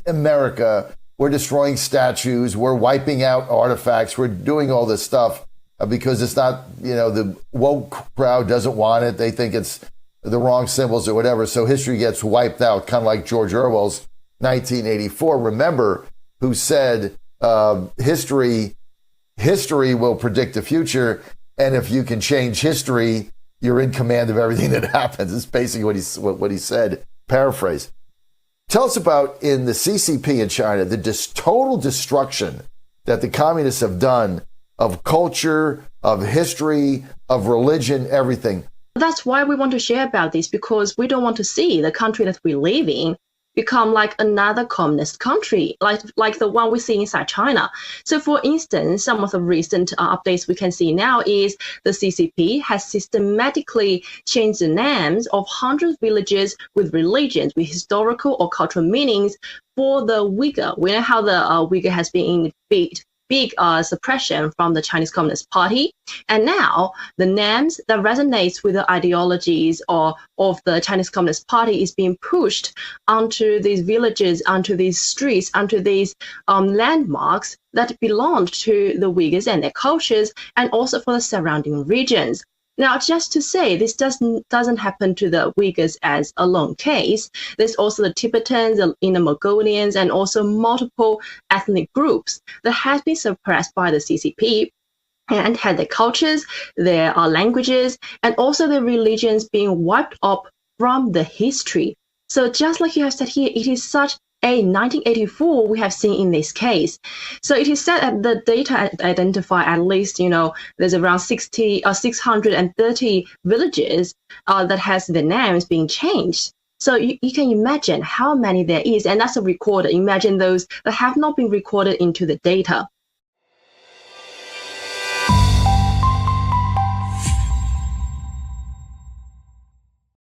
America, we're destroying statues, we're wiping out artifacts, we're doing all this stuff because it's not, the woke crowd doesn't want it. They think it's the wrong symbols or whatever. So history gets wiped out, kind of like George Orwell's 1984. Remember, who said history will predict the future, and if you can change history, you're in command of everything that happens. It's basically what he said, paraphrase. Tell us about, in the CCP in China, the total destruction that the communists have done of culture, of history, of religion, everything. That's why we want to share about this, because we don't want to see the country that we live in become like another communist country, like the one we see inside China. So for instance, some of the recent updates we can see now is the CCP has systematically changed the names of hundreds of villages with religions, with historical or cultural meanings for the Uyghur. We know how the Uyghur has been in big suppression from the Chinese Communist Party. And now the names that resonates with the ideologies of the Chinese Communist Party is being pushed onto these villages, onto these streets, onto these landmarks that belong to the Uyghurs and their cultures, and also for the surrounding regions. Now, just to say, this doesn't happen to the Uyghurs as a lone case. There's also the Tibetans, the Inner Mongolians, and also multiple ethnic groups that have been suppressed by the CCP and had their cultures, their languages, and also their religions being wiped up from the history. So just like you have said here, it is such a 1984 we have seen in this case. So it is said that the data identify at least, there's around 630 villages that has their names being changed. So you can imagine how many there is, and that's a recorded. Imagine those that have not been recorded into the data.